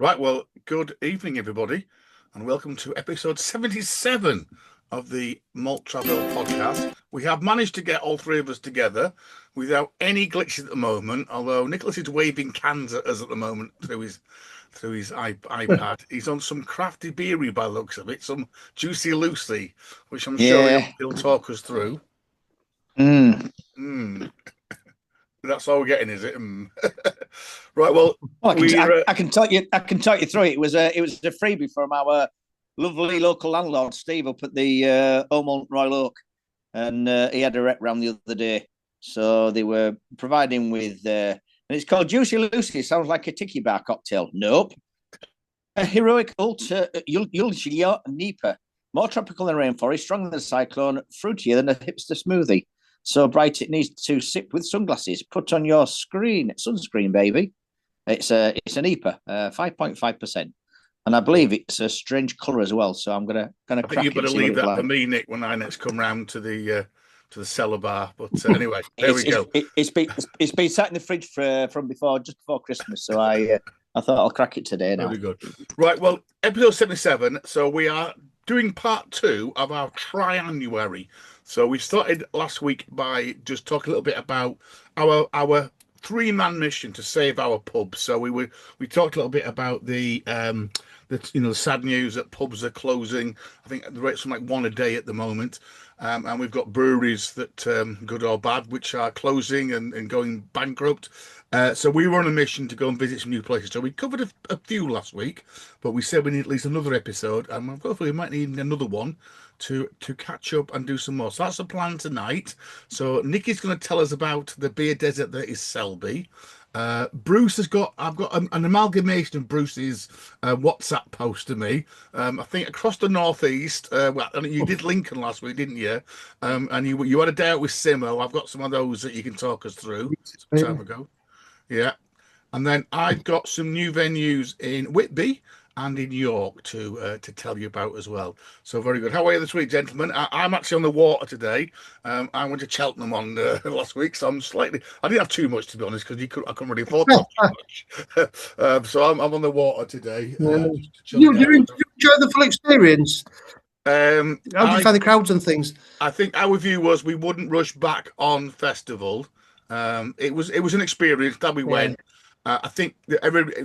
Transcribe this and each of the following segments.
Right, well, good evening, everybody, and welcome to episode 77 of the Malt Travel podcast. We have managed to get all three of us together without any glitches at the moment, although Nicholas is waving cans at us at the moment through his iPad. He's on some crafty beery by the looks of it, some Juicy Lucy, which I'm sure Yeah. he'll talk us through. Mm. Mm, that's all we're getting, is it? Right, well, Well, we're I can talk you through it. It was a freebie from our lovely local landlord Steve up at the Omont Royal Oak, and he had a rep round the other day. So they were providing with, and it's called Juicy Lucy. Sounds like a tiki bar cocktail. Nope. A heroic ultra Yulchia Nipa, more tropical than rainforest, stronger than a cyclone, fruitier than a hipster smoothie. So bright it needs to sip with sunglasses. Put on your sunscreen, baby. It's an IPA, 5.5%, and I believe it's a strange colour as well. So I'm gonna I think crack you it and better see what leave it's that for like. me, Nick, when I next come round to the cellar bar. But anyway, there we It's go. it's been sat in the fridge from just before Christmas. So I thought I'll crack it today now. Very good. Right, well, episode 77. So we are doing part two of our Try-annuary. So we started last week by just talking a little bit about our three-man mission to save our pub. So we talked a little bit about the sad news that pubs are closing. I think the rate's like one a day at the moment. And we've got breweries that, good or bad, which are closing and going bankrupt. So we were on a mission to go and visit some new places. So we covered a few last week, but we said we need at least another episode, and hopefully we might need another one to catch up and do some more. So that's the plan tonight. So Nikki's going to tell us about the beer desert that is Selby. Bruce has got, I've got an amalgamation of Bruce's WhatsApp post to me. I think across the northeast. Well, I mean, you did Lincoln last week, didn't you? And you had a day out with Simo. I've got some of those that you can talk us through some time ago. Yeah. And then I've got some new venues in Whitby and in York to tell you about as well. So very good. How are you this week, gentlemen? I'm actually on the water today. I went to Cheltenham on last week, so I didn't have too much, to be honest, because I couldn't really afford to have too much. So I'm on the water today. Just You, chilling you out. enjoy the full experience. How do you I find the crowds and things? I think our view was we wouldn't rush back on festival. It was an experience that we Yeah. went. I think that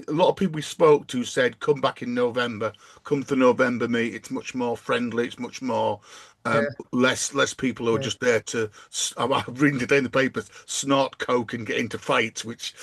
a lot of people we spoke to said, "Come back in November. Come to November meet. It's much more friendly. It's much more Yeah. less people who are Yeah. just there to." I'm reading today in the papers, snort coke and get into fights, which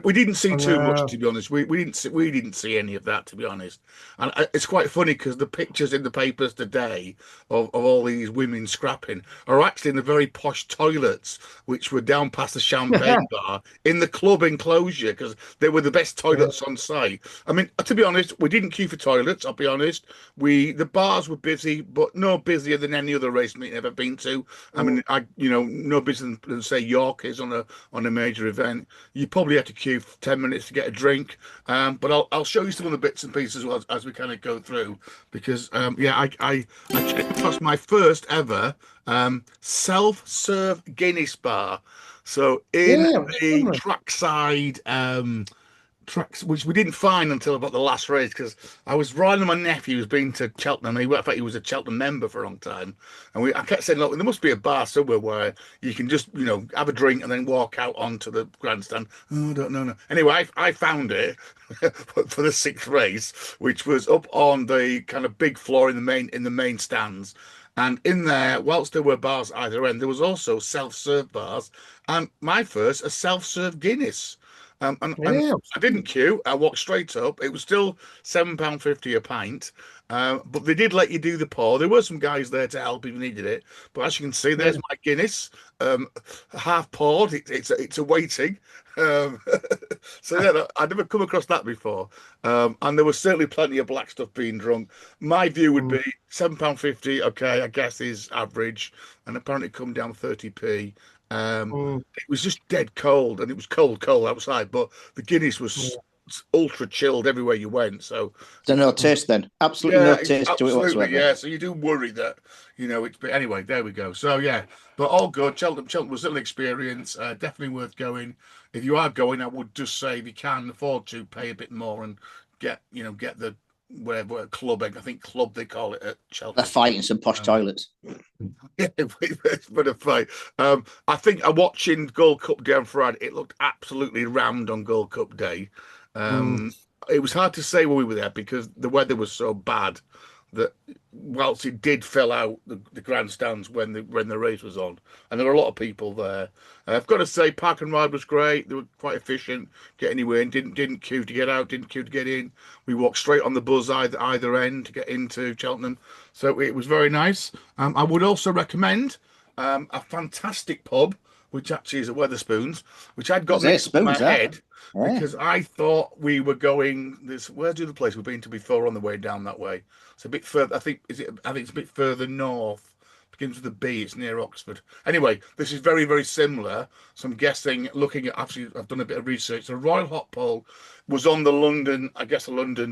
we didn't see I too much, know. to be honest. We didn't see any of that, to be honest. And it's quite funny because the pictures in the papers today of all these women scrapping are actually in the very posh toilets, which were down past the champagne bar in the club enclosure, because they were the best Yeah. toilets on site. I mean, to be honest, we didn't queue for toilets. I'll be honest. The bars were busy, but no busier than any other race meeting I've ever been to. I mean, no busier than say York is on a major event. You probably have to queue for 10 minutes to get a drink. But I'll show you some of the bits and pieces as we kind of go through, because I came across my first ever self-serve Guinness bar. So in Yeah. the trackside tracks, which we didn't find until about the last race, because I was riding my nephew who's been to Cheltenham. In fact, he was a Cheltenham member for a long time, and I kept saying, "Look, there must be a bar somewhere where you can just, have a drink and then walk out onto the grandstand." Oh, I don't know. No. Anyway, I found it for the sixth race, which was up on the kind of big floor in the main stands. And in there, whilst there were bars either end, there was also self-serve bars, and my first a self-serve Guinness. And Yeah. I didn't queue. I walked straight up. It was still £7.50 a pint, but they did let you do the pour. There were some guys there to help if you needed it. But as you can see, Yeah. there's my Guinness, half poured. It's a waiting. Um, so yeah, I'd never come across that before. And there was certainly plenty of black stuff being drunk. My view would Mm. be £7.50. Okay, I guess is average, and apparently come down 30p. Mm. It was just dead cold, and it was cold outside, but the Guinness was Yeah. ultra chilled everywhere you went. So So no taste then. Absolutely yeah, no taste to it absolutely, whatsoever. yeah. So you do worry that it's. But anyway, there we go. So yeah, but all good. Cheltenham was an experience. Definitely worth going. If you are going, I would just say if you can afford to pay a bit more and get the whatever club. I think club they call it at Cheltenham. They're fighting some posh toilets. Yeah, but a fight. I think watching Gold Cup Day on Friday, it looked absolutely rammed on Gold Cup Day. It was hard to say when we were there because the weather was so bad that whilst it did fill out the grandstands when the race was on, and there were a lot of people there. I've got to say, Park and Ride was great. They were quite efficient, getting anywhere in. Didn't queue to get out, didn't queue to get in. We walked straight on the buzz either end to get into Cheltenham, so it was very nice. I would also recommend a fantastic pub, which actually is at Wetherspoons, which I'd got mixed up in my head. Yeah. Because I thought we were going this. Where's the other place we've been to before on the way down that way? It's a bit further. I think it's a bit further north. Begins with a B. It's near Oxford. Anyway, this is very, very similar. So I'm guessing, looking at actually, I've done a bit of research. The Royal Hot Pole was on the London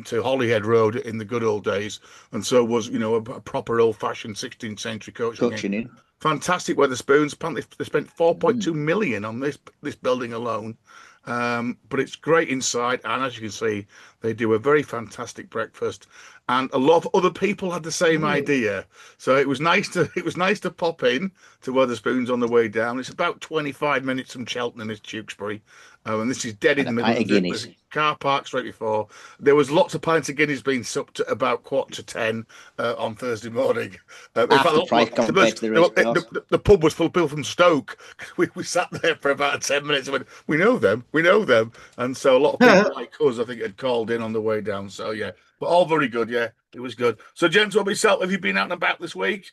to Holyhead Road in the good old days, and so was a proper old-fashioned 16th century coaching in. Fantastic Wetherspoons. Apparently, they spent 4.2 million on this building alone. But it's great inside, and as you can see, they do a very fantastic breakfast, and a lot of other people had the same idea. So it was nice to pop in to Wetherspoons on the way down. It's about 25 minutes from Cheltenham, is Tewkesbury, and this is dead in the middle of the car park straight before. There was lots of pints of Guinness being supped at about 9:45 on Thursday morning. The pub was full of people from Stoke. We sat there for about 10 minutes and went, we know them, and so a lot of people like us, I think, had called in on the way down. So yeah, but all very good. Yeah, it was good. So, gents, what about yourself? Have you been out and about this week?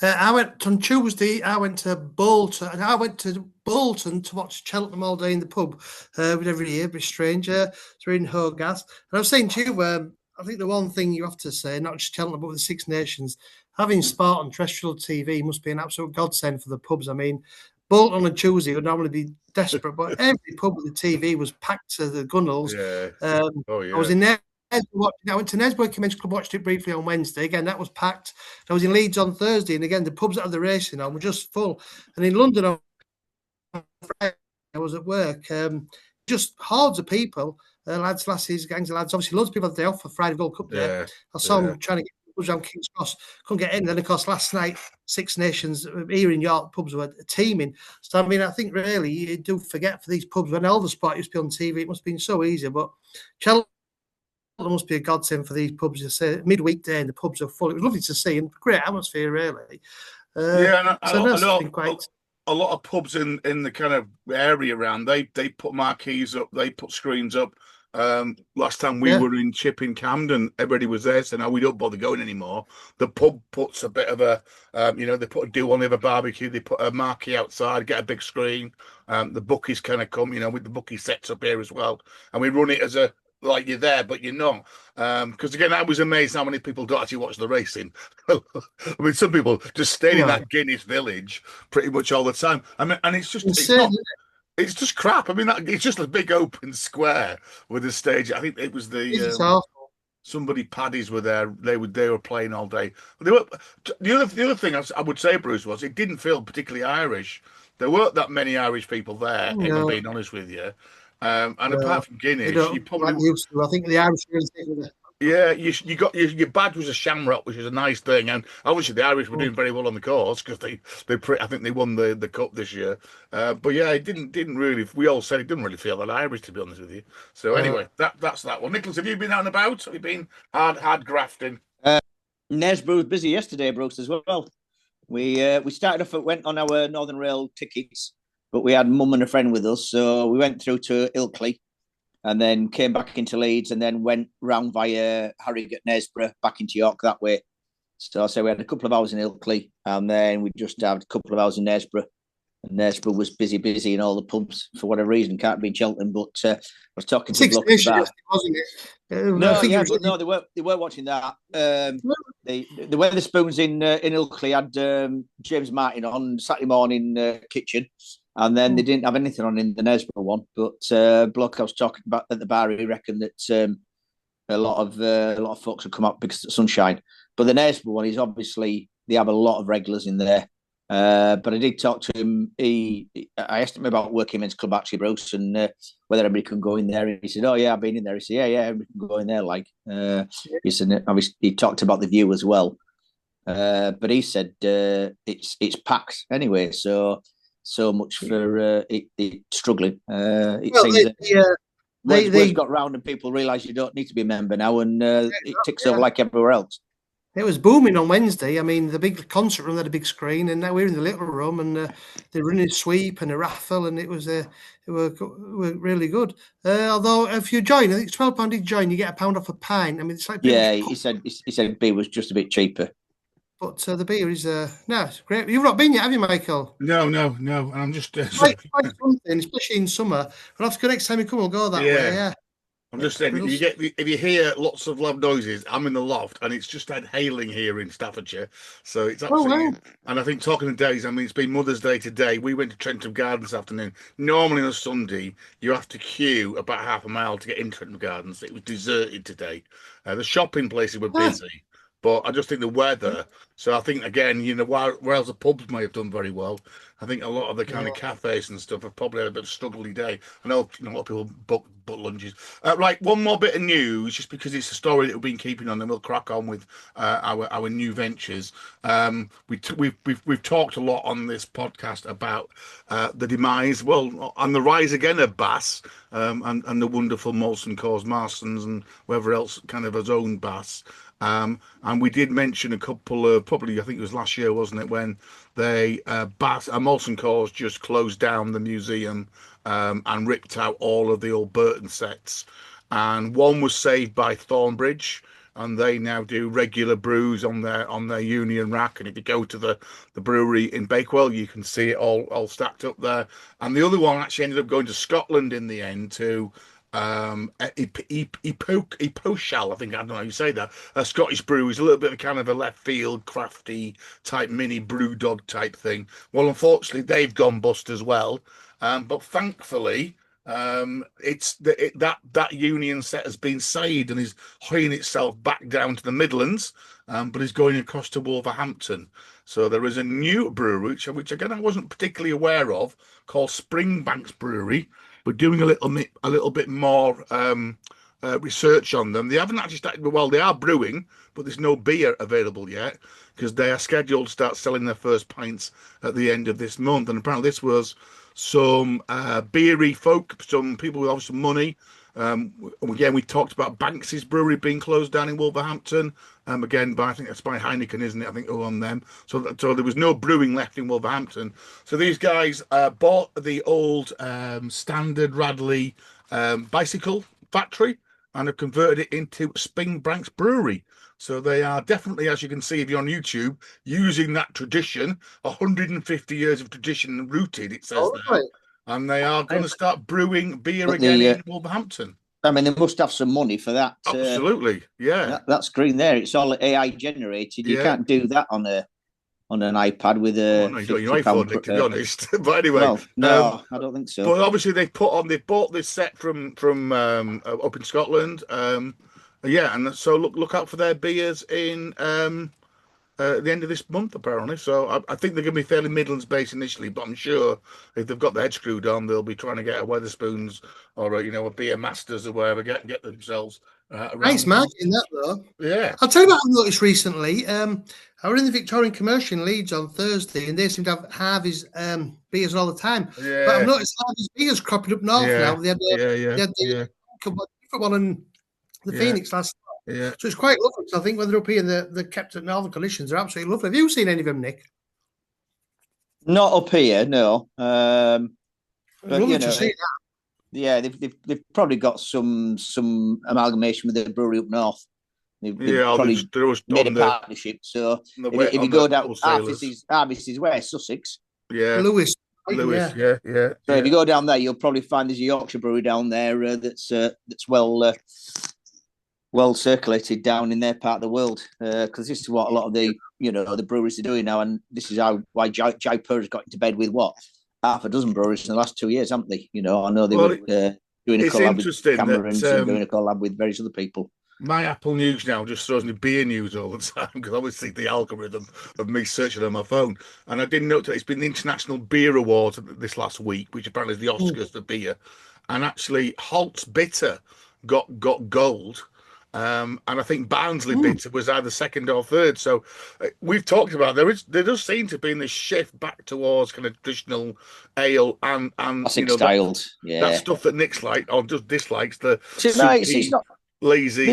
I went on Tuesday. I went to Bolton, and I went to Bolton to watch Cheltenham all day in the pub. With every year, be strange. So we're in Hogarth, and I was saying to you, I think the one thing you have to say, not just Cheltenham, but with the Six Nations, having sport on terrestrial TV must be an absolute godsend for the pubs. I mean, Bolton on Tuesday would normally be desperate, but every pub with the TV was packed to the gunnels. Yeah. I was in there. I went to Nesborough Convention Club, watched it briefly on Wednesday. Again, that was packed. I was in Leeds on Thursday, and again, the pubs that had the racing on were just full. And in London on Friday, I was at work. Just hordes of people, lads, lasses, gangs of lads. Obviously, loads of people had the day off for Friday Gold Cup Day. Yeah. I saw them trying to get pubs around King's Cross. Couldn't get in. Then, of course, last night, Six Nations here in York, pubs were teeming. So, I mean, I think really you do forget for these pubs, when all the sport used to be on TV, it must have been so easy. But Cheltenham must be a godsend for these pubs. You say midweek day and the pubs are full. It was lovely to see and great atmosphere, really. A lot of pubs in the kind of area around, they put marquees up, they put screens up. Last time we were in Chipping Camden, everybody was there, so now we don't bother going anymore. The pub puts a bit of a, they put a do on the barbecue, they put a marquee outside, get a big screen. The bookies kind of come, with the bookie sets up here as well, and we run it as a like you're there, but you're not. Because again, I was amazed how many people don't actually watch the racing. I mean, some people just stay in that Guinness village pretty much all the time. I mean, and it's just crap. I mean, it's just a big open square with a stage. I think it was somebody Paddy's were there. They were playing all day. The other thing I would say, Bruce, was it didn't feel particularly Irish. There weren't that many Irish people there. If I'm being honest with you. And apart from Guinness, you probably used to. I think the Irish were really. Yeah, you got your badge was a shamrock, which is a nice thing, and obviously the Irish were doing very well on the course because I think they won the cup this year. But yeah, it didn't really. We all said it didn't really feel that Irish, to be honest with you. So anyway, that's that one. Nicholas, have you been out and about? Have you been hard grafting? Nesborough was busy yesterday, Bruce, as well. We started off went on our Northern Rail tickets, but we had mum and a friend with us, so we went through to Ilkley. And then came back into Leeds and then went round via Harrogate, Nesborough, back into York that way. So we had a couple of hours in Ilkley and then we just had a couple of hours in Nesborough. And Nesborough was busy in all the pubs for whatever reason. Can't be in Cheltenham, but I was talking to Block about... wasn't it? No, they were watching that. The Wetherspoons in Ilkley had James Martin on Saturday morning kitchen. And then they didn't have anything on in the Nesborough one. But Block I was talking about at the bar, he reckoned that a lot of folks would come up because of the sunshine. But the Nesborough one is obviously, they have a lot of regulars in there. But I did talk to him. I asked him about Working Men's Club, actually, Bruce, and whether everybody can go in there. And he said, "Oh yeah, I've been in there." He said, "Yeah, everybody can go in there." He said, obviously, he talked about the view as well. But he said it's packed anyway. So much for it struggling. It seems that words got round and people realise you don't need to be a member now, and it ticks over like everywhere else. It was booming on Wednesday. I mean, the big concert room had a big screen, and now we're in the little room, and they're running a sweep and a raffle, and it were really good. Although if you join, I think it's £12 each join, you get £1 off a pint. I mean, it's like he said beer was just a bit cheaper. But the beer is no, it's great. You've not been yet, have you, Michael? No. I'm just something, especially in summer. We'll have to go next time you come. We'll go that way. Yeah. I'm just saying, if you hear lots of loud noises, I'm in the loft, and it's just had hailing here in Staffordshire, so it's absolutely. Oh, wow. And I think talking to days, I mean, it's been Mother's Day today. We went to Cheltenham Gardens this afternoon. Normally on a Sunday, you have to queue about half a mile to get into Cheltenham Gardens. It was deserted today. The shopping places were busy. But I just think the weather. So I think, again, whereas the pubs may have done very well, I think a lot of the kind of cafes and stuff have probably had a bit of a struggly day. I know a lot of people book lunches. Right, one more bit of news, just because it's a story that we've been keeping on, and we'll crack on with our new ventures. We've talked a lot on this podcast about the demise, and the rise again of Bass, and the wonderful Molson Coors Marston's and whoever else kind of has owned Bass. And we did mention a couple of, probably I think it was last year, wasn't it, when they Molson Coors just closed down the museum and ripped out all of the old Burton sets, and one was saved by Thornbridge, and they now do regular brews on their Union rack. And if you go to the brewery in Bakewell, you can see it all stacked up there. And the other one actually ended up going to Scotland in the end to Eposhal, I think, I don't know how you say that, a Scottish brew. Is a little bit of kind of a left field crafty type mini brew dog type thing. Well, unfortunately they've gone bust as well, but thankfully that Union set has been saved and is hoying itself back down to the Midlands, but is going across to Wolverhampton. So there is a new brewery which again I wasn't particularly aware of, called Springbanks Brewery. We're doing a little bit more research on them. They haven't actually started. Well, they are brewing, but there's no beer available yet, because they are scheduled to start selling their first pints at the end of this month. And apparently, this was some beery folk, some people with obviously money. Again, we talked about Banks's brewery being closed down in Wolverhampton. Again, I think that's by Heineken, isn't it? I think on them. So there was no brewing left in Wolverhampton. So these guys bought the old Standard Radley bicycle factory and have converted it into Springbanks Brewery. So they are definitely, as you can see if you're on YouTube, using that tradition, 150 years of tradition rooted, it says there. And they are going to start brewing beer again in Wolverhampton. I mean, they must have some money for that. Absolutely, yeah. That screen there, it's all AI generated. You can't do that on an iPad with a. No, you got your iPhone, Nick, to be honest. But anyway, well, no, I don't think so. But obviously, they bought this set from up in Scotland. And so look out for their beers in the end of this month, apparently. So I think they're going to be fairly Midlands based initially, but I'm sure if they've got the head screwed on, they'll be trying to get a Weatherspoons or a Beer Masters or whatever, get themselves around. Nice marketing that though. Yeah. I'll tell you what I noticed recently. I was in the Victorean Commercial in Leeds on Thursday, and they seem to have Harvey's beers all the time. Yeah. But I've noticed Harvey's beers cropping up north now. They had the different one in the Phoenix last night. Yeah. So it's quite lovely. So I think when they're up here and they're kept at northern conditions, they're absolutely lovely. Have you seen any of them, Nick? Not up here, no. But lovely to see that. Yeah, they've probably got some amalgamation with the brewery up north. They've probably made a partnership. So if you go down, Harvey's is where? Sussex. Yeah. Lewis, yeah. So if you go down there, you'll probably find there's a Yorkshire brewery down there that's well circulated down in their part of the world, because this is what a lot of the breweries are doing now, and this is why Jaipur has got into bed with half a dozen breweries in the last 2 years, haven't they? I know they were doing a collab with Cameron and doing a collab with various other people. My Apple News now just throws me beer news all the time because obviously the algorithm of me searching on my phone. And I didn't note that it's been the International Beer Awards this last week, which apparently is the Oscars for beer. And actually, Holt's Bitter got gold. And I think Barnsley Bitter was either second or third. So we've talked about there does seem to be this shift back towards kind of traditional ale and classic styled, that stuff that Nick's like or just dislikes the no, it's not lazy.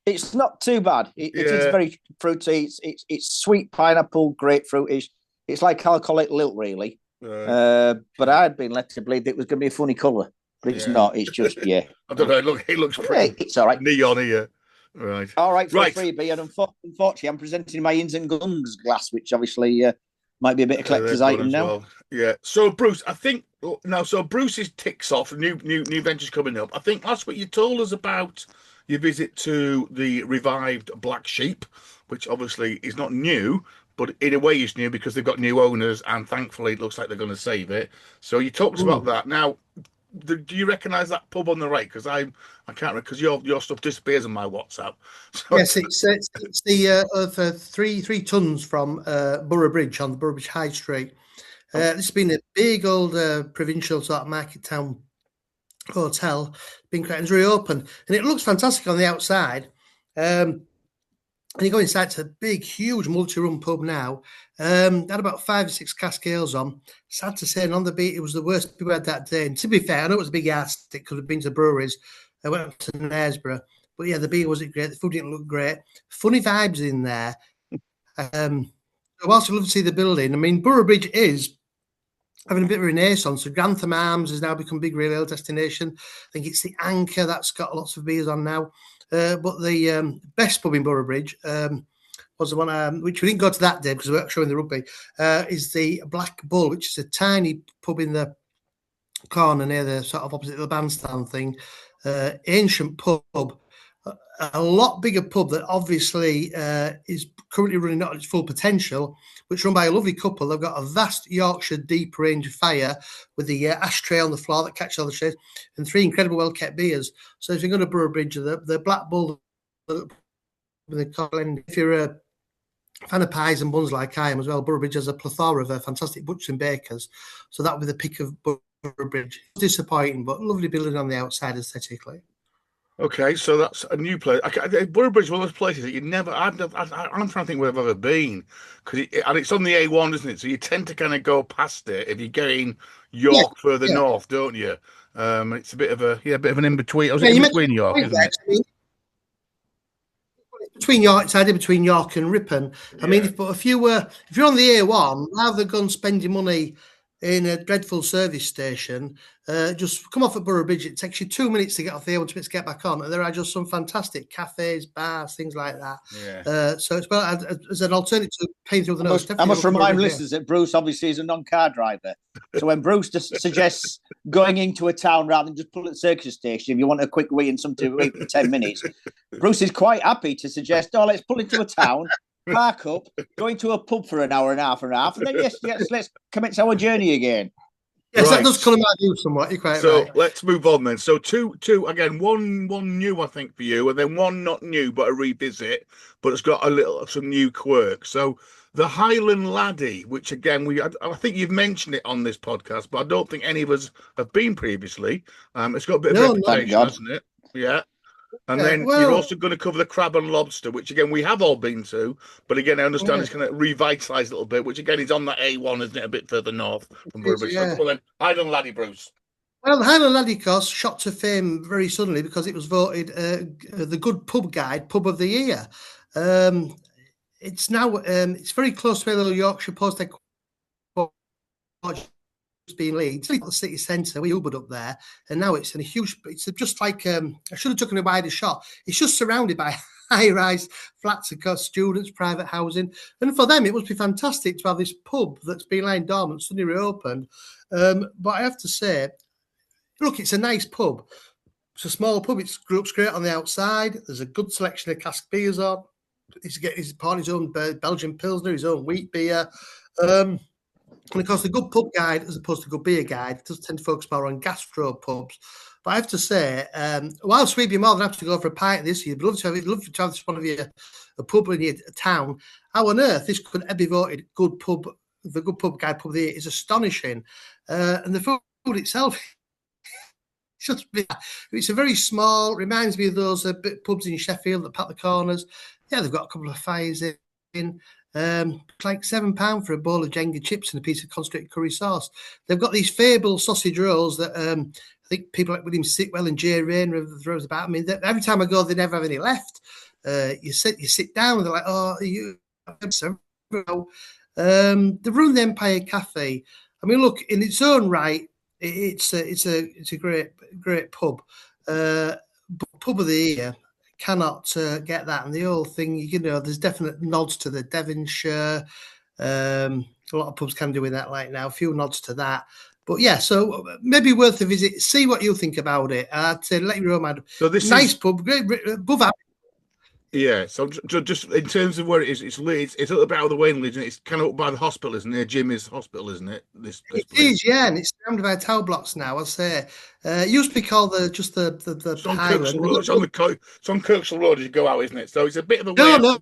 It's not too bad. It is very fruity. It's sweet pineapple, grapefruit. It's like alcoholic lilt, really. Right. But I'd been led to believe it was going to be a funny colour, but it's not. It's just I don't know. It looks pretty. It's all right. Neon here. Right. All right. For a freebie, and unfortunately, I'm presenting my Inns and Guns glass, which obviously might be a bit of collector's item now. Well. Yeah. So Bruce, I think now. So Bruce's ticks off new ventures coming up. I think last week you told us about your visit to the revived Black Sheep, which obviously is not new, but in a way is new because they've got new owners, and thankfully it looks like they're going to save it. So you talked about that. Now, do you recognise that pub on the right? Because I can't, because your stuff disappears on my WhatsApp. So, yes, it's the 3 tons from Borough Bridge on the Borough Bridge High Street. This has been a big old provincial sort of market town hotel, been created, reopened, and it looks fantastic on the outside. And you go inside, it's a big, huge multi-room pub now. Had about 5 or 6 cask ales on. Sad to say, and on the beat, it was the worst people had that day. And to be fair, I know it was a big yardstick because I've been to breweries. I went up to Knaresborough, but yeah, the beer wasn't great. The food didn't look great. Funny vibes in there. Whilst I love to see the building, I mean, Borough Bridge is having a bit of a renaissance. So Grantham Arms has now become a big rail destination. I think it's the Anchor that's got lots of beers on now. But the best pub in Borough Bridge was the one which we didn't go to that day because we were showing the rugby, is the Black Bull, which is a tiny pub in the corner near the sort of opposite the bandstand thing. Ancient pub, a lot bigger pub that obviously is currently running not at its full potential, which is run by a lovely couple. They've got a vast Yorkshire deep range fire with the ashtray on the floor that catches all the shade, and 3 incredible well-kept beers. So if you're going to Borough Bridge, the Black Bull, if you're a fan of pies and buns like I am as well, Borough Bridge has a plethora of fantastic butchers and bakers. So that would be the pick of Borough Bridge. Disappointing, but lovely building on the outside aesthetically. Okay, so that's a new place. Borough Bridge is one of those places that you never. I'm trying to think where I've ever been and it's on the A1, isn't it? So you tend to kind of go past it if you're getting York further north, don't you? It's a bit of an in between. I was in between York, isn't it? Between York, it's either between York and Ripon. I mean, if you're on the A1, rather than go and spend your money in a dreadful service station, just come off at Borough Bridge. It takes you 2 minutes to get off the A1 to get back on, and there are just some fantastic cafes, bars, things like that. Yeah. So it's well as an alternative to paying through the nose. I must remind listeners that Bruce obviously is a non-car driver. So when Bruce just suggests going into a town rather than just pull at the circus station, if you want a quick wee and something to eat for 10 minutes, Bruce is quite happy to suggest, let's pull into a town, park up, go into a pub for an hour and a half, and then let's commence our journey again. Yes, that does colour my view somewhat. You're quite right. So let's move on then. So two again, one new I think for you, and then one not new but a revisit, but it's got some new quirks. So the Highland Laddie, which again I think you've mentioned it on this podcast, but I don't think any of us have been previously. It's got a bit of reputation, hasn't it? Yeah. And then you're also going to cover the crab and lobster, which again we have all been to, but again I understand it's going to revitalise a little bit, which again is on that A1, isn't it? A bit further north from Borough. Yeah. Well then, Highland Laddie, Bruce. Well, the Highland Laddie course shot to fame very suddenly because it was voted the Good Pub Guide Pub of the Year. It's now it's very close to a little Yorkshire post being Leeds, the city centre. We Ubered up there, and now it's in a huge. It's just like I should have taken a wider shot. It's just surrounded by high-rise flats across students, private housing, and for them it must be fantastic to have this pub that's been lying dormant suddenly reopened. But I have to say, look, it's a nice pub. It's a small pub. It looks great on the outside. There's a good selection of cask beers on. He's getting his own Belgian Pilsner, his own wheat beer. And of course, the Good Pub Guide, as opposed to Good Beer Guide, does tend to focus more on gastro pubs. But I have to say, whilst we'd be more than happy to go for a pint this year, love to have this one of you a pub in your town. How on earth this could be voted good pub? The good pub guide pub of the year is astonishing, and the food itself. It's a very small. Reminds me of those pubs in Sheffield that pat the corners. Yeah, they've got a couple of fires in. It's like £7 for a bowl of Jenga chips and a piece of concentrated curry sauce. They've got these fable sausage rolls that I think people like William Sitwell and Jay Rayner throws about. I mean, every time I go, they never have any left. You sit down and they're like, "Oh, you." The Run the Empire Cafe. I mean, look, in its own right, it's a great pub. But pub of the year cannot get that. And the whole thing, you know, there's definite nods to the Devonshire. A lot of pubs can do with that right now. A few nods to that. But yeah, so maybe worth a visit. See what you think about it. I'd say let you know, man. So this nice pub, great, above average. Yeah, so just in terms of where it is, it's Leeds. It's a little bit out of the way in Leeds, and it's kind of up by the hospital, isn't it? Jimmy's Hospital, isn't it? This it is, yeah, and it's surrounded by tower blocks now. I'll say it used to be called the it's on Kirkshall Road. It's on Kirkshall Road as you go out, isn't it? So it's a bit of a way. No.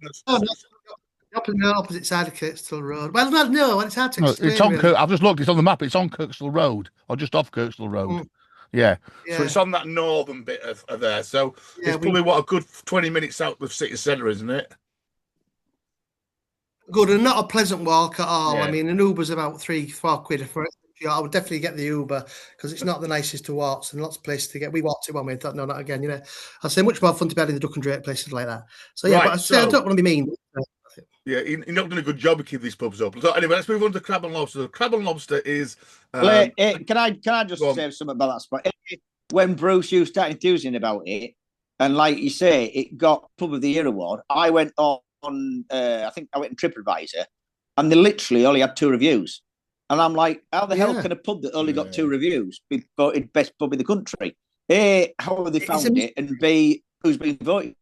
Opposite side of Kirkstall Road. Well, no, it's hard to explain. It's on. Really. I've just looked. It's on the map. It's on Kirkstall Road, or just off Kirkstall Road. Mm. Yeah. So it's on that northern bit of there. So it's probably a good 20 minutes out of city centre, isn't it? Good, and not a pleasant walk at all. Yeah. I mean, an Uber's about £3-4 for it. I would definitely get the Uber because it's not the nicest to walk and lots of places to get. We walked it one way and thought, no, not again. You know, I'd say much more fun to be out in the Duck and Drake places like that. So yeah, but I don't want to be mean. Yeah, you're not doing a good job of keeping these pubs up. So anyway, let's move on to Crab and Lobster. Crab and Lobster is. Can I just say something about that spot? When Bruce, you started enthusing about it, and like you say, it got Pub of the Year award. I went on I think I went in TripAdvisor, and they literally only had 2 reviews. And I'm like, how the hell can a pub that only got 2 reviews be voted best pub in the country? A, how have they found it? And B, who's been voting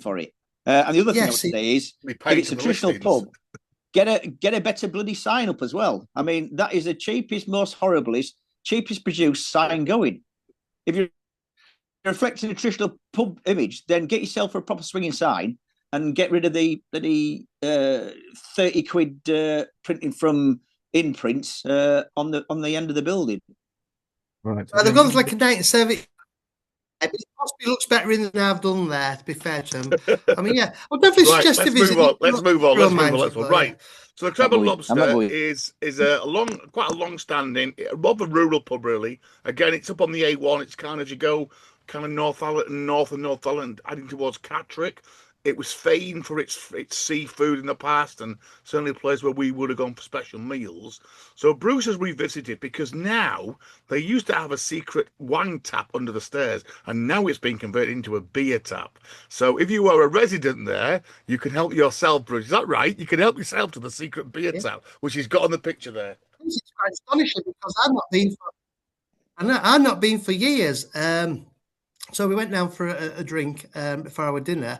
for it? And the other thing I would say is, if it's a traditional pub, get a better bloody sign up as well. I mean, that is the cheapest, most horriblest, cheapest produced sign going. If you're reflecting a traditional pub image, then get yourself a proper swinging sign and get rid of the 30 quid printing from imprints on the end of the building. Right. They've gone like a 1970. It possibly looks better in than I've done there, to be fair to them. I mean, yeah, I'll definitely suggest a visit. Let's move on. Right. So the Crab and Lobster is quite a long-standing, more of a rural pub, really. Again, it's up on the A1. It's kind of, as you go, kind of North Northumberland, heading towards Catterick. It was famed for its seafood in the past, and certainly a place where we would have gone for special meals. So Bruce has revisited because now they used to have a secret wine tap under the stairs, and now it's been converted into a beer tap. So if you are a resident there, you can help yourself, Bruce. Is that right? You can help yourself to the secret beer tap, which he's got on the picture there. It's quite astonishing because I've not been for years. So we went down for a drink before our dinner.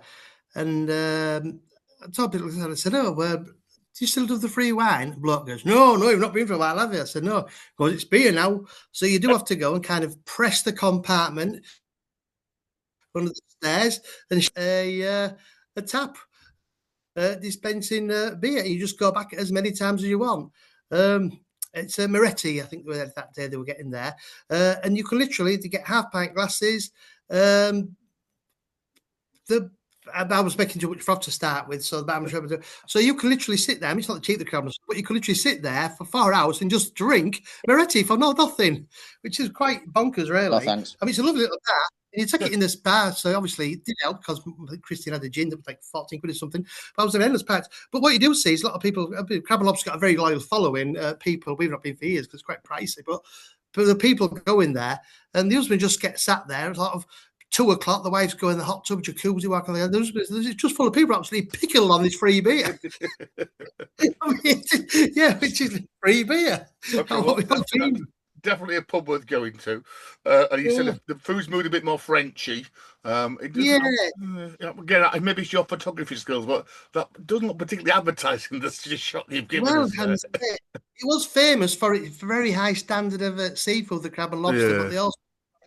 And I told people, I said, "Oh, do you still do the free wine?" The bloke goes, "No, you've not been for a while, have you?" I said, "No," because it's beer now. So you do have to go and kind of press the compartment under the stairs and a tap dispensing beer. You just go back as many times as you want. It's a Moretti, I think that day they were getting there. And you can literally get half-pint glasses. I was making too much froth to start with, so you can literally sit there. I mean, it's not cheap, the crowd, but you can literally sit there for 4 hours and just drink Moretti for nothing, which is quite bonkers, really. No, thanks. I mean, it's a lovely little bar. And you take it in this bar, so obviously it did help because Christine had a gin that was like 14 quid or something. But I was an endless packed. But what you do see is a lot of people. Crab and Lobster's got a very loyal following. People we've not been for years because it's quite pricey, but the people go in there, and the husband just gets sat there. It's a lot of 2 o'clock, the wife's going in the hot tub, jacuzzi, walking there. It's just full of people absolutely pickled on this free beer. I mean, which is free beer. Okay, definitely a pub worth going to. And you said the food's moved a bit more Frenchy. Again, maybe it's your photography skills, but that doesn't look particularly advertising. That's just shot you've given us. It was famous for its very high standard of seafood, the Crab and Lobster, but they also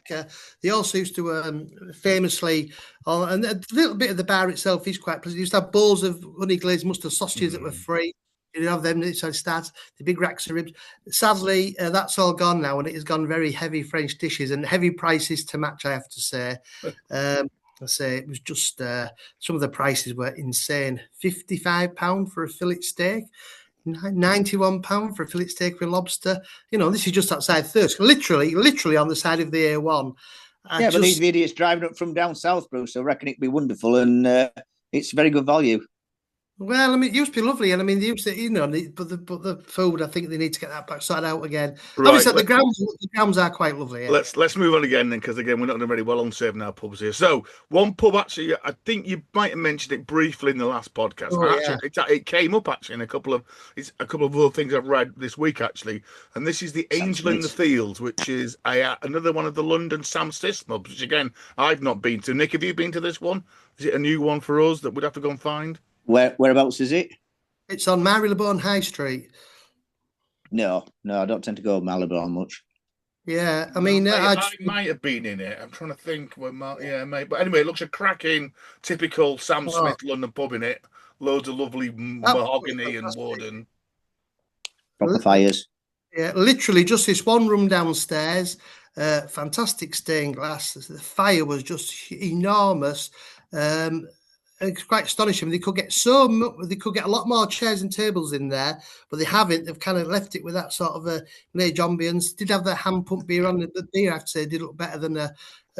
They also used to famously, and a little bit of the bar itself is quite pleasant. They used to have bowls of honey glazed mustard sausages that were free. You have them inside starts, the big racks of ribs. Sadly, that's all gone now, and it has gone very heavy French dishes and heavy prices to match, I have to say. I say it was just some of the prices were insane. £55 for a fillet steak, £91 for a fillet steak with lobster. You know, this is just outside Thirsk, literally on the side of the A1. But these idiots driving up from down south, Bruce, I reckon it'd be wonderful, and it's very good value. Well, I mean, it used to be lovely, and I mean, they used to, you know, but the food, I think they need to get that back sorted out again. Right, obviously, the grounds are quite lovely. Yeah. Let's move on again then, because again, we're not doing very well on saving our pubs here. So, one pub actually, I think you might have mentioned it briefly in the last podcast. It came up actually in a couple of other things I've read this week actually, and this is the Angel in the Fields, which is another one of the London Sam Smith pubs, which again I've not been to. Nick, have you been to this one? Is it a new one for us that we'd have to go and find? Whereabouts is it? It's on Marylebone High Street. No, I don't tend to go Marylebone much. Yeah, I mean, I might have been in it. I'm trying to think. Mate. But anyway, it looks a cracking, typical Sam Smith London pub in it. Loads of lovely mahogany and wood and proper fires. Yeah, literally just this one room downstairs. Fantastic stained glass. The fire was just enormous. It's quite astonishing. They could get a lot more chairs and tables in there, but they haven't. They've kind of left it with that sort of a age ambience. Did have the hand pump beer on the beer, I have to say, did look better than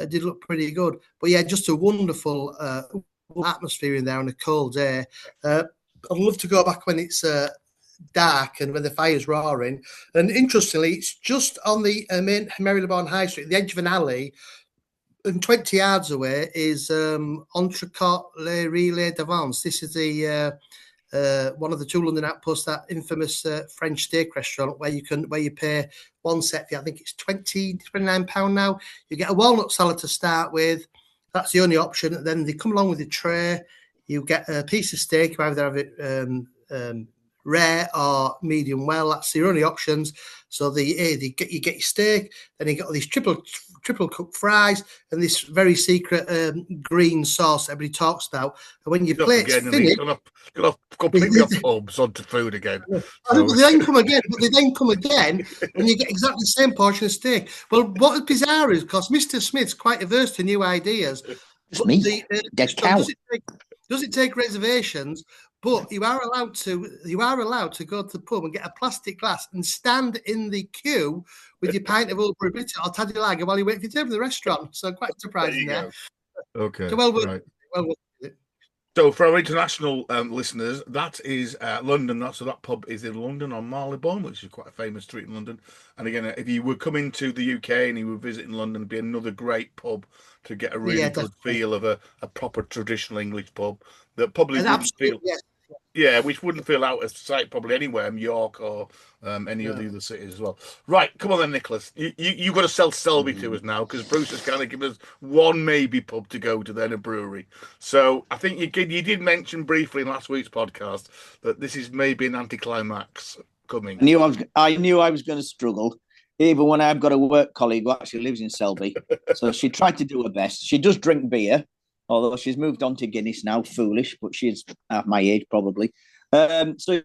did look pretty good. But yeah, just a wonderful atmosphere in there on a cold day. I'd love to go back when it's dark and when the fire's roaring. And interestingly, it's just on the main Marylebone High Street, the edge of an alley. And 20 yards away is Entrecôte Les Relais d'Avance. This is the one of the two London outposts, that infamous French steak restaurant where you pay one set fee. I think it's £29 now. You get a walnut salad to start with. That's the only option. And then they come along with a tray. You get a piece of steak. You either have it rare or medium well. That's your only options. So you get your steak, then you got all these triple cooked fries and this very secret green sauce everybody talks about. And when your plate's finished, gone completely off pubs onto food again. But they then come again, and you get exactly the same portion of steak. Well, what is bizarre is, because Mr. Smith's quite averse to new ideas. Does it take reservations? But you are allowed to go to the pub and get a plastic glass and stand in the queue with your pint of Old British or Taddy Lager while you wait for your table in the restaurant. So quite surprising there. Okay. So well worth it. So for our international listeners, that is London. So that pub is in London on Marylebone, which is quite a famous street in London. And again, if you were coming to the UK and you were visiting London, it'd be another great pub to get a really good feel of a proper traditional English pub that probably wouldn't feel. Yeah, which wouldn't feel out of sight probably anywhere in York or any of the other cities as well. Right, come on then, Nicholas. You've got to sell Selby to us now, because Bruce has kind of given us one maybe pub to go to, then a brewery. So I think you did mention briefly in last week's podcast that this is maybe an anticlimax coming. I knew I was going to struggle, even when I've got a work colleague who actually lives in Selby. So she tried to do her best. She does drink beer, although she's moved on to Guinness now, foolish, but she's at my age probably. She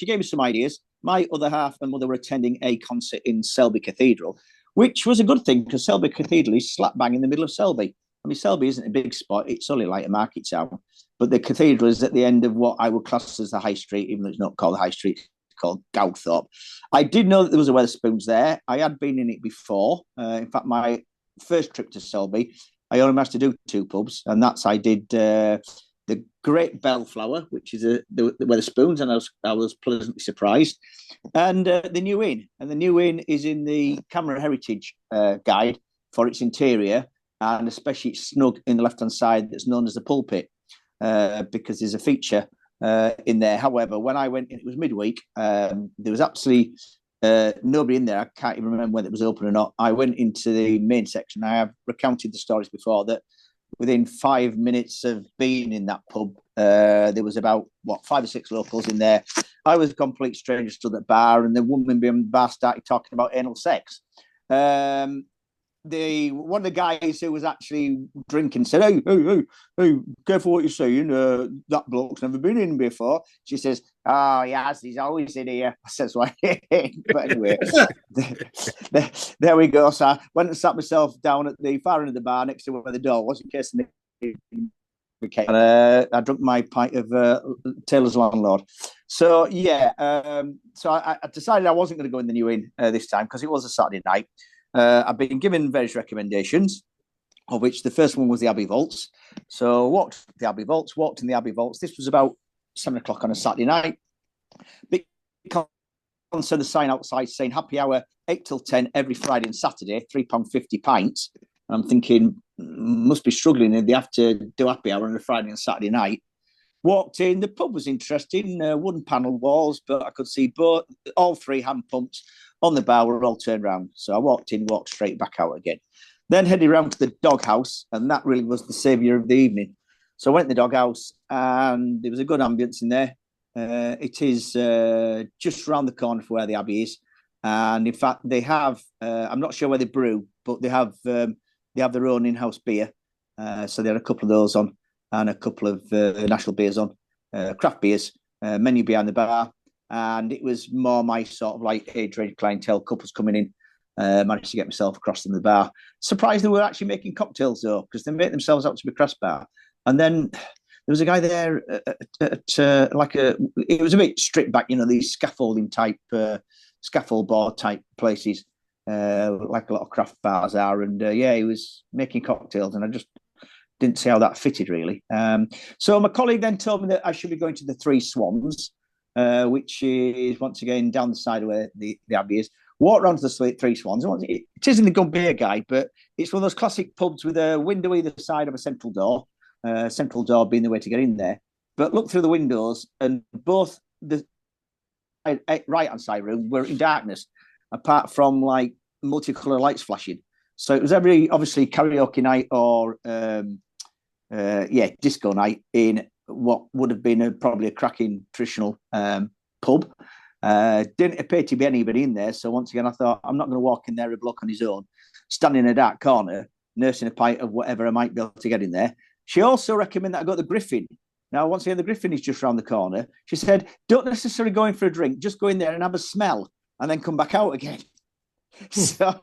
gave me some ideas. My other half and mother were attending a concert in Selby Cathedral, which was a good thing, because Selby Cathedral is slap bang in the middle of Selby. I mean, Selby isn't a big spot. It's only like a market town. But the cathedral is at the end of what I would class as the high street, even though it's not called the high street, it's called Gowthorpe. I did know that there was a Wetherspoons there. I had been in it before. In fact, my first trip to Selby, I only managed to do 2 pubs, and I did the Great Bellflower, which is the Wetherspoons, and I was pleasantly surprised, and the New Inn. And the New Inn is in the Camera Heritage Guide for its interior, and especially it's snug in the left-hand side that's known as the pulpit, because there's a feature in there. However, when I went in, it was midweek, there was absolutely nobody in there. I can't even remember whether it was open or not. I went into the main section. I have recounted the stories before that within 5 minutes of being in that pub, there was about 5 or 6 locals in there. I was a complete stranger, stood at the bar, and the woman behind the bar started talking about anal sex. one of the guys who was actually drinking said, hey, careful what you're saying. That bloke's never been in before. She says, oh, yes, he's always in here. I says, well, but anyway, there we go. So I went and sat myself down at the far end of the bar next to where the door was in case I drank my pint of Taylor's Landlord. So, so I decided I wasn't going to go in the new inn this time because it was a Saturday night. I've been given various recommendations, of which the first one was the Abbey Vaults. So walked in the Abbey Vaults. This was about 7 o'clock on a Saturday night. Big concern, the sign outside saying happy hour 8 till 10 every Friday and Saturday, £3.50 pints. And I'm thinking, must be struggling if they have to do happy hour on a Friday and Saturday night. Walked in, the pub was interesting, wooden panel walls, but I could see all 3 hand pumps on the bar were all turned around. So I walked straight back out again. Then headed round to the Doghouse, and that really was the saviour of the evening. So I went to the Doghouse, and there was a good ambience in there. It is just round the corner from where the Abbey is. And in fact, they have, I'm not sure where they brew, but they have their own in-house beer. So they had a couple of those on and a couple of national beers on, craft beers, menu behind the bar. And it was more my sort of like age-range clientele, couples coming in. Managed to get myself across from the bar. Surprised they were actually making cocktails though, because they make themselves out to be craft bar. And then there was a guy there it was a bit stripped back, these scaffolding type, scaffold board type places, like a lot of craft bars are. And he was making cocktails, and I just didn't see how that fitted really. So my colleague then told me that I should be going to the Three Swans, which is once again down the side of where the Abbey is. Walk around to the Three Swans. It isn't the Gun Beer Guide, but it's one of those classic pubs with a window either side of a central door being the way to get in there. But look through the windows, and both the right-hand side room were in darkness, apart from like multicolour lights flashing. So it was obviously karaoke night or disco night in what would have been probably a cracking traditional pub. Didn't appear to be anybody in there. So once again, I thought, I'm not going to walk in there a bloke on his own, standing in a dark corner, nursing a pint of whatever I might be able to get in there. She also recommended that I go to the Griffin. Now, once again, the Griffin is just around the corner. She said, don't necessarily go in for a drink, just go in there and have a smell and then come back out again. So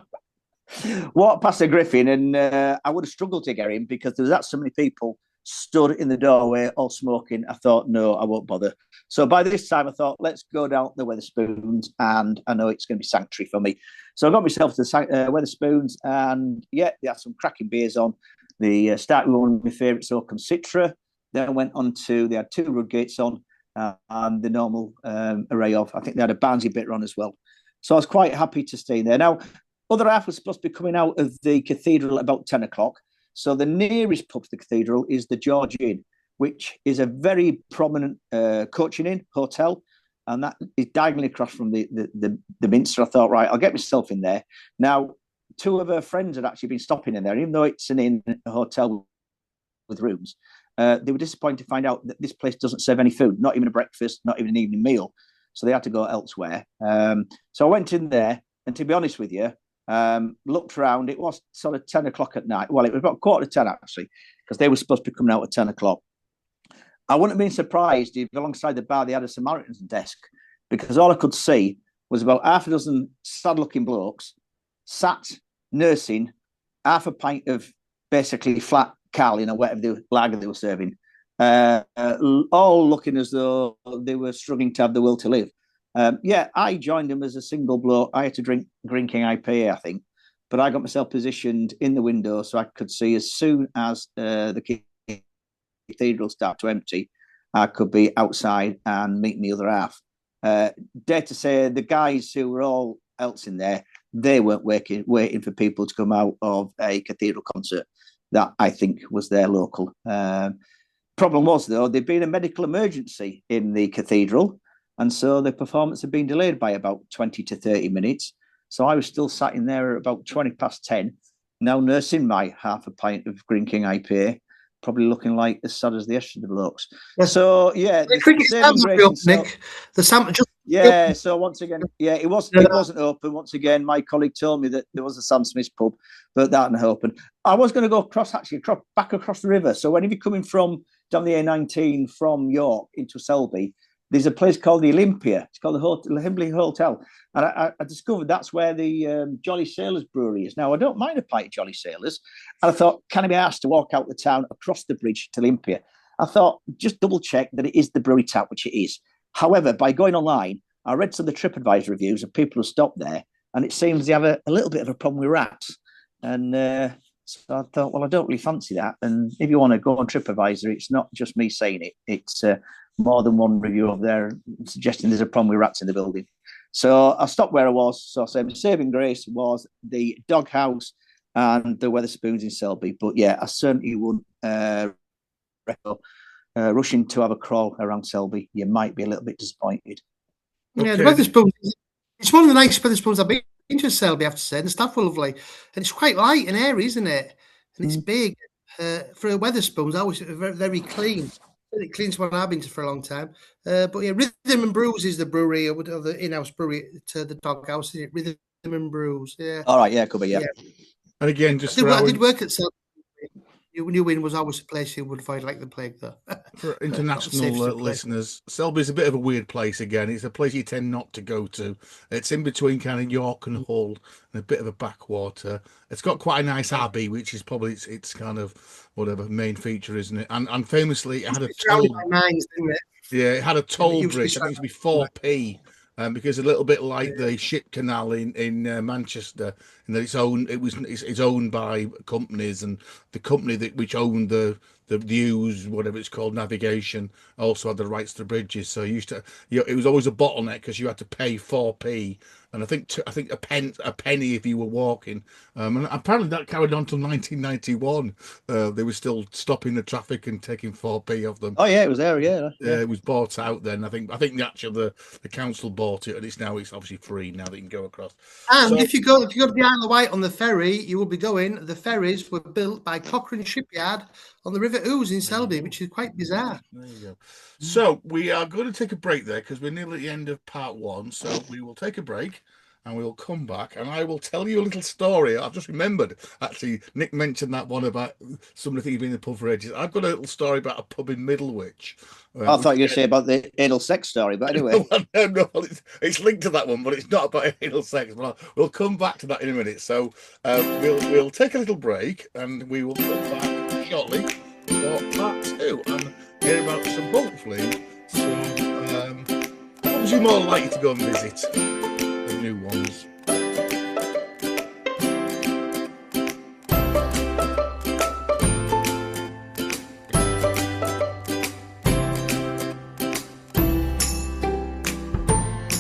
walked past the Griffin, and I would have struggled to get in because there was so many people stood in the doorway all smoking. I thought, no, I won't bother. So by this time I thought, let's go down the Wetherspoons, and I know it's going to be sanctuary for me. So I got myself to the Wetherspoons, and they had some cracking beers on. They started with one of my favourites, Oakham Citra. Then went on they had 2 Rudgates on, and the normal array of, I think they had a Barnsley bitter on as well. So I was quite happy to stay there. Now, other half was supposed to be coming out of the cathedral at about 10 o'clock. So the nearest pub to the cathedral is the George Inn, which is a very prominent coaching inn hotel, and that is diagonally across from the Minster. I thought, right, I'll get myself in there. Now, 2 of her friends had actually been stopping in there, even though it's an inn, a hotel with rooms. They were disappointed to find out that this place doesn't serve any food, not even a breakfast, not even an evening meal. So they had to go elsewhere. So I went in there, and to be honest with you, looked around. It was sort of 10 o'clock at night. Well, it was about 9:45 actually, because they were supposed to be coming out at 10 o'clock. I wouldn't have been surprised if alongside the bar they had a Samaritan's desk, because all I could see was about half a dozen sad-looking blokes sat nursing half a pint of basically flat Carling or whatever lager they were serving, all looking as though they were struggling to have the will to live. I joined them as a single bloke. I had to drink Green King IPA, I think, but I got myself positioned in the window so I could see as soon as the cathedral started to empty, I could be outside and meet the other half. Dare to say, the guys who were all else in there, they weren't waiting for people to come out of a cathedral concert. That, I think, was their local. Problem was, though, there'd been a medical emergency in the cathedral, and so the performance had been delayed by about 20 to 30 minutes. So I was still sat in there at about 20 past 10, now nursing my half a pint of Green King IPA, probably looking like as sad as the rest of the blokes. So, yeah. The quickest Nick. The just Yeah, so once again, it wasn't open. Once again, my colleague told me that there was a Sam Smith's pub, but that didn't open. I was going to go back across the river. So whenever you're coming from down the A19 from York into Selby, there's a place called the Olympia. It's called the Himbley Hotel. And I discovered that's where the Jolly Sailors brewery is. Now, I don't mind a pint of Jolly Sailors. And I thought, can I be asked to walk out the town across the bridge to Olympia? I thought, just double check that it is the brewery tap, which it is. However, by going online, I read some of the TripAdvisor reviews of people who stopped there, and it seems they have a little bit of a problem with rats. And so I thought, well, I don't really fancy that. And if you want to go on TripAdvisor, it's not just me saying it. It's more than one review up there suggesting there's a problem with rats in the building. So I stopped where I was. So I said my saving grace was the Doghouse and the Wetherspoons in Selby. But yeah, I certainly wouldn't rushing to have a crawl around Selby. You might be a little bit disappointed. Yeah, the Wetherspoons, it's one of the nicest Wetherspoons I've been to Selby, I have to say. And the staff were lovely. And it's quite light and airy, isn't it? And it's big. For a Wetherspoons, I always very, very clean. It cleans one I've been to for a long time. But yeah, Rhythm and Brews is the brewery, or the in-house brewery to the Doghouse, isn't it? Rhythm and Brews, yeah. All right, yeah, could be, yeah. And again, just I did work at Selby. New Inn was always a place you would find like the plague, though. For international listeners, Selby's a bit of a weird place again. It's a place you tend not to go to. It's in between kind of York and Hull and a bit of a backwater. It's got quite a nice abbey, which is probably its kind of whatever main feature, isn't it? And famously, it had a toll. Yeah, it had a toll bridge. I think it used to be 4p. Because a little bit like the ship canal in Manchester, in that it's owned by companies, and the company which owned the views, whatever it's called, navigation, also had the rights to the bridges. So it was always a bottleneck because you had to pay 4p, and I think a penny if you were walking. And apparently that carried on till 1991. They were still stopping the traffic and taking 4p off them. Oh yeah, it was there. Yeah, it was bought out then. I think the council bought it, and it's obviously free now that you can go across. And if you go to the Isle of Wight on the ferry, you will be going. The ferries were built by Cochrane Shipyard on the River Ouse in Selby, which is quite bizarre. There you go. So we are going to take a break there because we're nearly at the end of part one. So we will take a break and we'll come back and I will tell you a little story. I've just remembered, actually, Nick mentioned that one about somebody being in the pub for ages. I've got a little story about a pub in Middlewich. I thought you were saying about the anal sex story, but anyway. No, it's linked to that one, but it's not about anal sex. But we'll come back to that in a minute. So we'll take a little break and we will come back shortly for part two and hear about hopefully some pubs you're more likely to go and visit, the new ones.